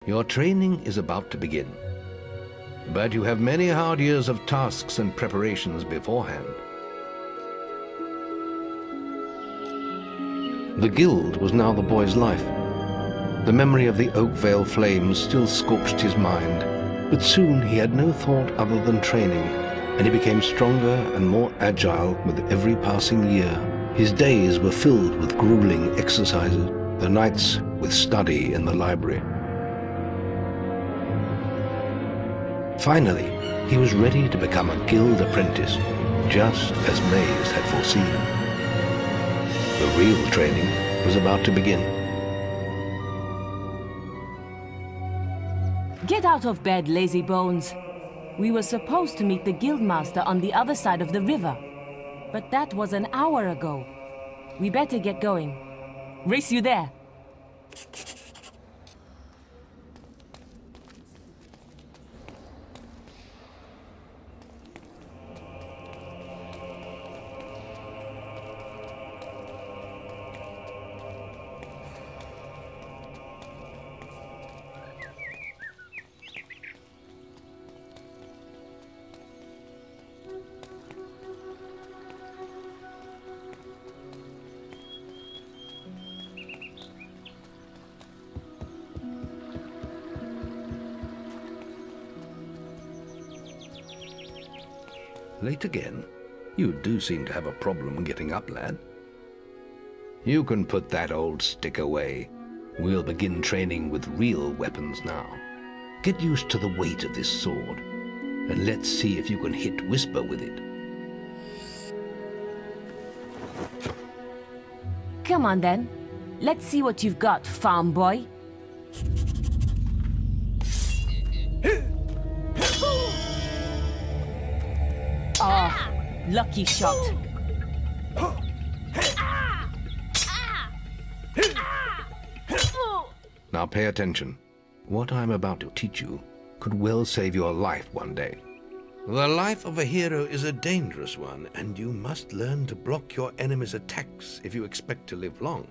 Your training is about to begin, but you have many hard years of tasks and preparations beforehand. The guild was now the boy's life. The memory of the Oakvale flames still scorched his mind, but soon he had no thought other than training, and he became stronger and more agile with every passing year. His days were filled with grueling exercises, the nights with study in the library. Finally, he was ready to become a guild apprentice, just as Maze had foreseen. The real training was about to begin. Get out of bed, lazy bones. We were supposed to meet the guildmaster on the other side of the river, but that was an hour ago. We better get going. Race you there. Late again? You do seem to have a problem getting up, lad. You can put that old stick away. We'll begin training with real weapons now. Get used to the weight of this sword, and let's see if you can hit Whisper with it. Come on then. Let's see what you've got, farm boy. Oh, lucky shot. Now pay attention. What I'm about to teach you could well save your life one day. The life of a hero is a dangerous one, and you must learn to block your enemy's attacks if you expect to live long.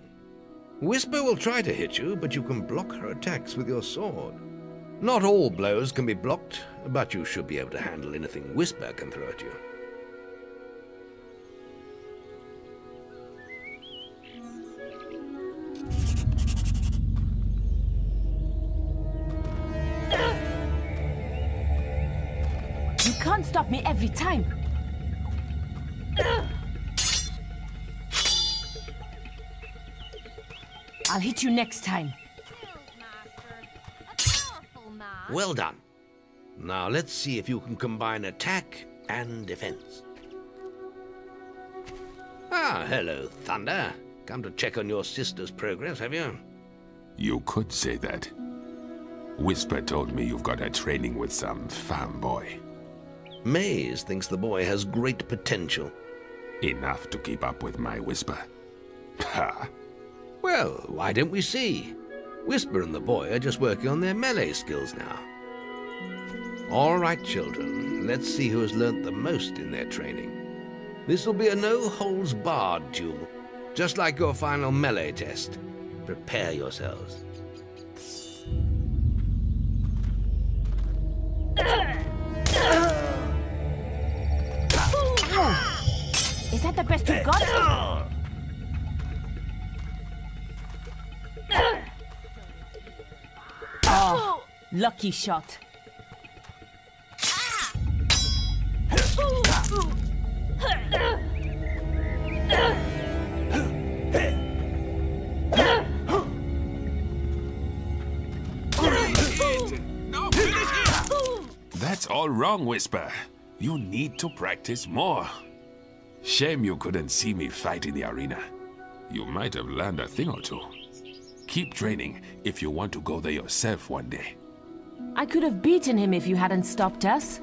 Whisper will try to hit you, but you can block her attacks with your sword. Not all blows can be blocked, but you should be able to handle anything Whisper can throw at you. You can't stop me every time. I'll hit you next time. Well done. Now let's see if you can combine attack and defense. Ah, hello, Thunder. Come to check on your sister's progress, have you? You could say that. Whisper told me you've got a training with some farm boy. Maze thinks the boy has great potential. Enough to keep up with my Whisper. Ha! Well, why don't we see? Whisper and the boy are just working on their melee skills now. All right, children, let's see who has learnt the most in their training. This will be a no-holds-barred duel, just like your final melee test. Prepare yourselves. Is that the best you've got? Oh, lucky shot. That's all wrong, Whisper. You need to practice more. Shame you couldn't see me fight in the arena. You might have learned a thing or two. Keep training if you want to go there yourself one day. I could have beaten him if you hadn't stopped us.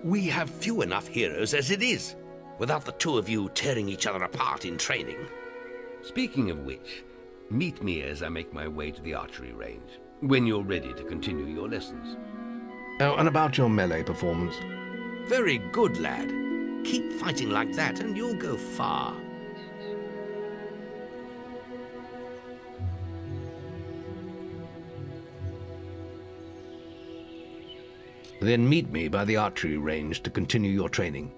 We have few enough heroes as it is, without the two of you tearing each other apart in training. Speaking of which, meet me as I make my way to the archery range, when you're ready to continue your lessons. Oh, and about your melee performance? Very good, lad. Keep fighting like that and you'll go far. Then meet me by the archery range to continue your training.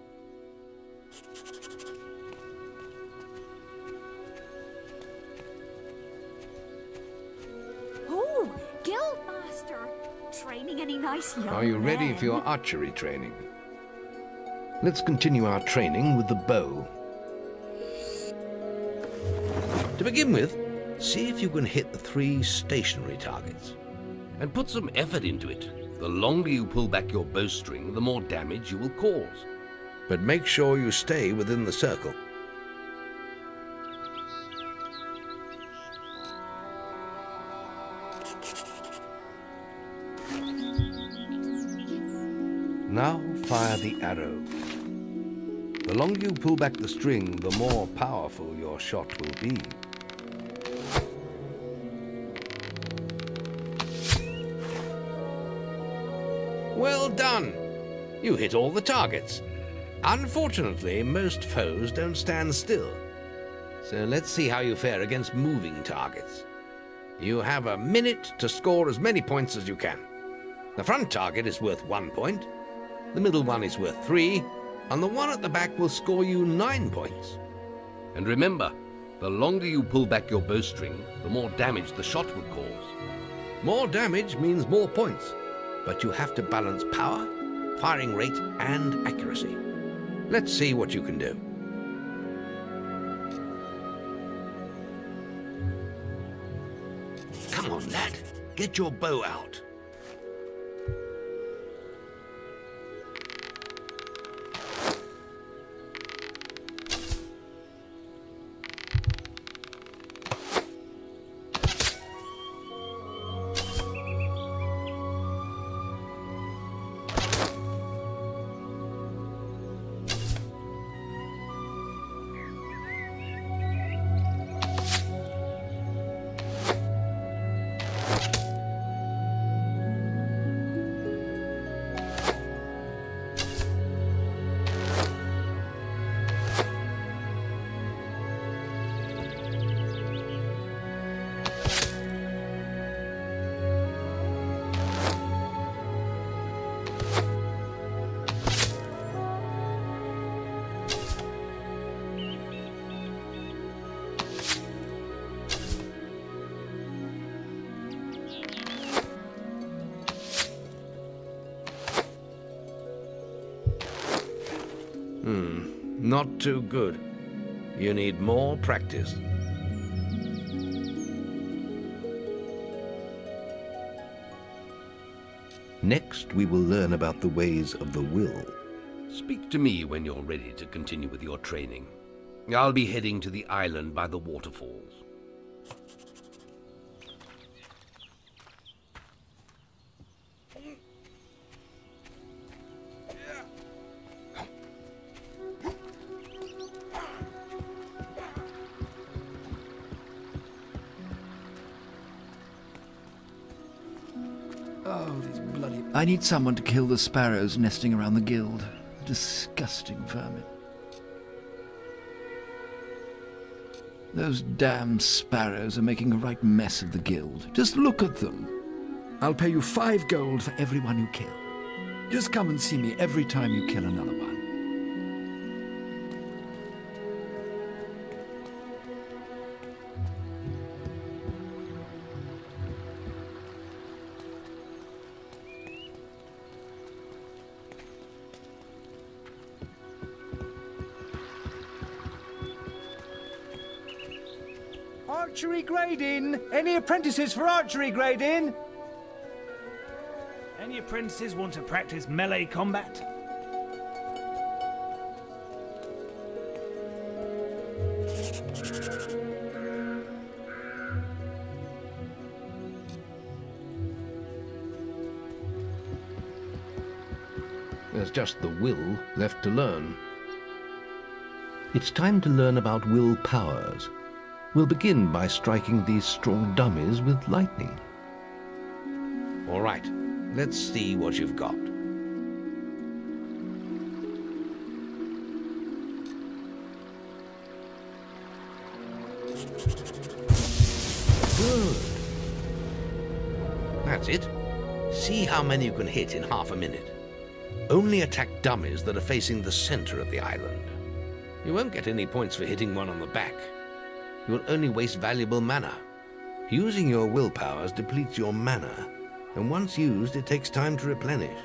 Oh, Guildmaster! Training any nice young Are you ready men? for your archery training? Let's continue our training with the bow. To begin with, see if you can hit the 3 stationary targets. And put some effort into it. The longer you pull back your bowstring, the more damage you will cause. But make sure you stay within the circle. Now fire the arrow. The longer you pull back the string, the more powerful your shot will be. Well done! You hit all the targets. Unfortunately, most foes don't stand still. So let's see how you fare against moving targets. You have a minute to score as many points as you can. The front target is worth 1 point, the middle one is worth 3, and the one at the back will score you 9 points. And remember, the longer you pull back your bowstring, the more damage the shot would cause. More damage means more points, but you have to balance power, firing rate, and accuracy. Let's see what you can do. Come on, lad. Get your bow out. Not too good. You need more practice. Next, we will learn about the ways of the will. Speak to me when you're ready to continue with your training. I'll be heading to the island by the waterfalls. Oh, these bloody... I need someone to kill the sparrows nesting around the guild. Disgusting vermin. Those damn sparrows are making a right mess of the guild. Just look at them. I'll pay you 5 gold for every one you kill. Just come and see me every time you kill another one. Archery grading! Any apprentices for archery grading? Any apprentices want to practice melee combat? There's just the will left to learn. It's time to learn about will powers. We'll begin by striking these straw dummies with lightning. All right, let's see what you've got. Good. That's it. See how many you can hit in half a minute. Only attack dummies that are facing the center of the island. You won't get any points for hitting one on the back. You'll only waste valuable mana. Using your willpowers depletes your mana, and once used, it takes time to replenish.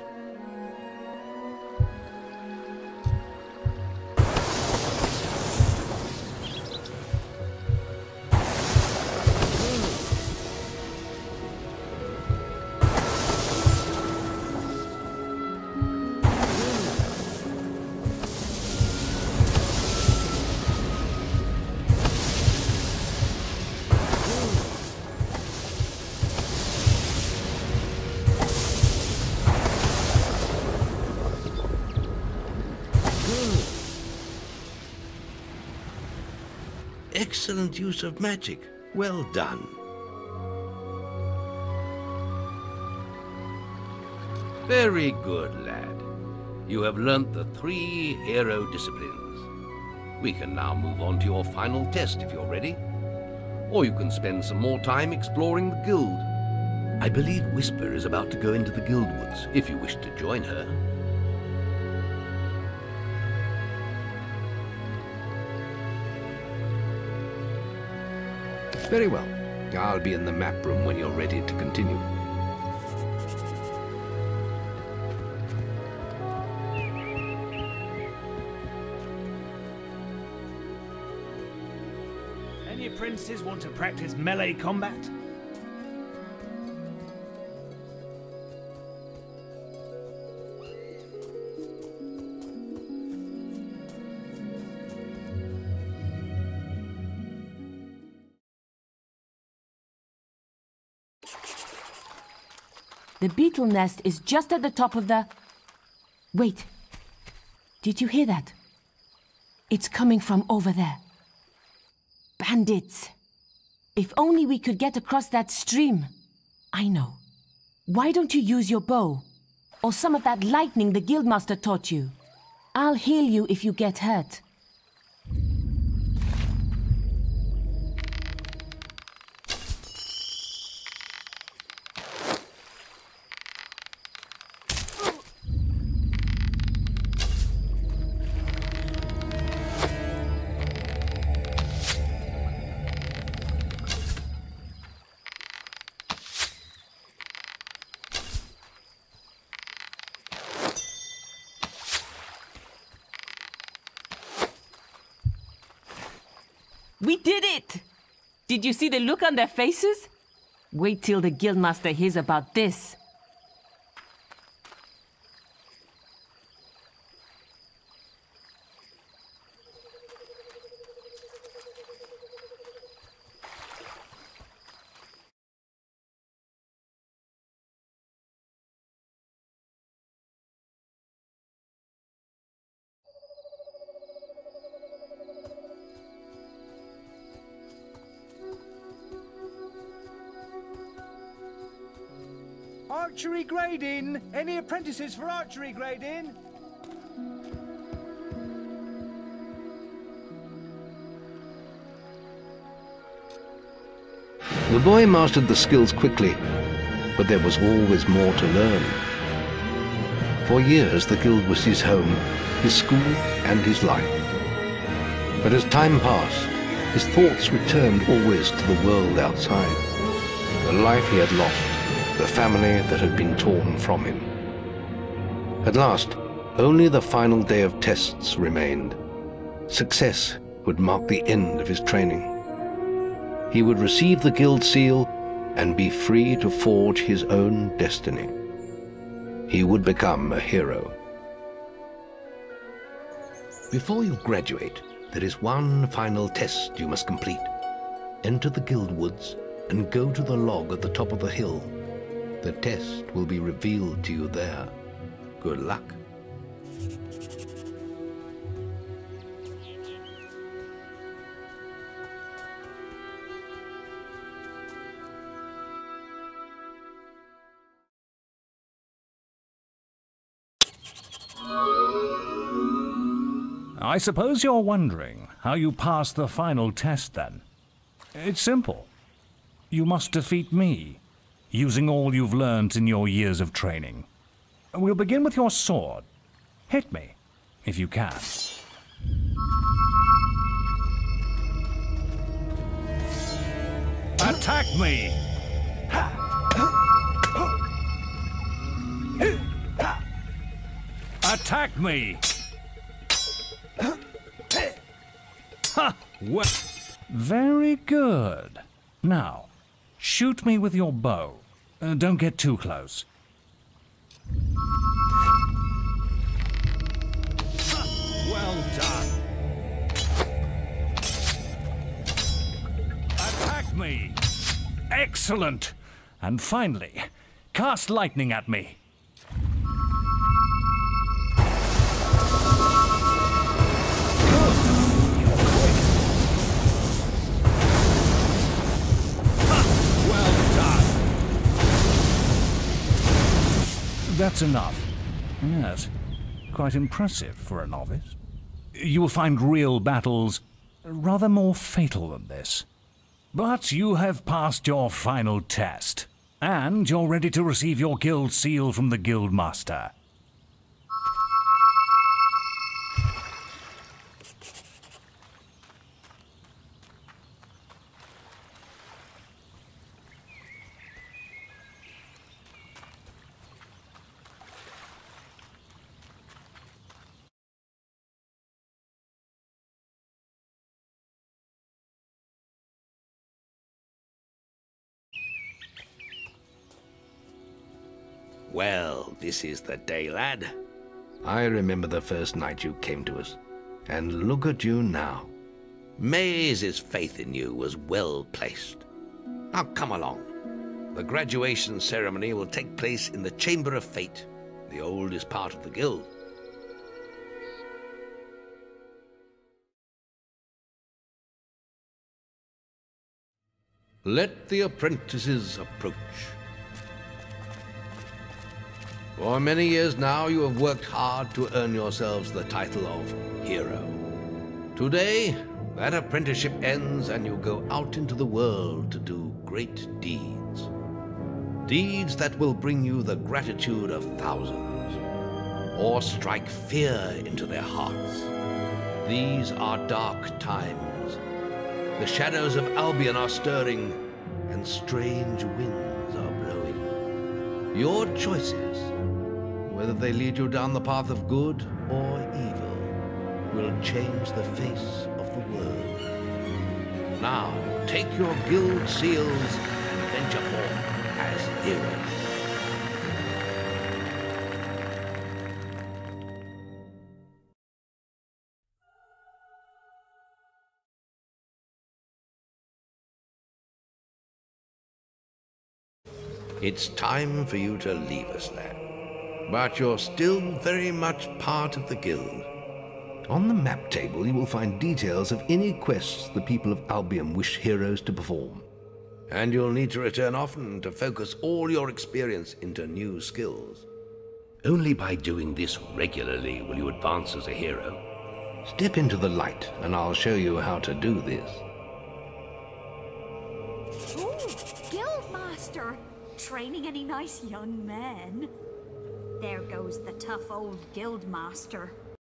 Excellent use of magic. Well done. Very good, lad. You have learnt the 3 hero disciplines. We can now move on to your final test if you're ready. Or you can spend some more time exploring the guild. I believe Whisper is about to go into the guild woods, if you wish to join her. Very well. I'll be in the map room when you're ready to continue. Any apprentices want to practice melee combat? The beetle nest is just at the top of the... Wait. Did you hear that? It's coming from over there. Bandits. If only we could get across that stream. I know. Why don't you use your bow? Or some of that lightning the guildmaster taught you? I'll heal you if you get hurt. We did it! Did you see the look on their faces? Wait till the guildmaster hears about this. Archery grading! Any apprentices for archery grading? The boy mastered the skills quickly, but there was always more to learn. For years, the guild was his home, his school, and his life. But as time passed, his thoughts returned always to the world outside, the life he had lost, the family that had been torn from him. At last, only the final day of tests remained. Success would mark the end of his training. He would receive the guild seal and be free to forge his own destiny. He would become a hero. Before you graduate, there is one final test you must complete. Enter the guild woods and go to the log at the top of the hill. The test will be revealed to you there. Good luck. I suppose you're wondering how you pass the final test then. It's simple. You must defeat me. using all you've learnt in your years of training. We'll begin with your sword. Hit me, if you can. Attack me! Attack me! Ha! Well, very good. Now, shoot me with your bow. Don't get too close. Well done. Attack me. Excellent. And finally, cast lightning at me. That's enough. Yes, quite impressive for a novice. You will find real battles rather more fatal than this. But you have passed your final test, and you're ready to receive your guild seal from the guild master. Well, this is the day, lad. I remember the first night you came to us. And look at you now. Maze's faith in you was well placed. Now come along. The graduation ceremony will take place in the Chamber of Fate, the oldest part of the guild. Let the apprentices approach. For many years now, you have worked hard to earn yourselves the title of hero. Today, that apprenticeship ends and you go out into the world to do great deeds. Deeds that will bring you the gratitude of thousands, or strike fear into their hearts. These are dark times. The shadows of Albion are stirring, and strange winds are blowing. Your choices, whether they lead you down the path of good or evil, will change the face of the world. Now, take your guild seals and venture forth as heroes. It's time for you to leave us, lad. But you're still very much part of the guild. On the map table, you will find details of any quests the people of Albion wish heroes to perform. And you'll need to return often to focus all your experience into new skills. Only by doing this regularly will you advance as a hero. Step into the light, and I'll show you how to do this. Ooh, Guildmaster! Training any nice young men? There goes the tough old Guildmaster.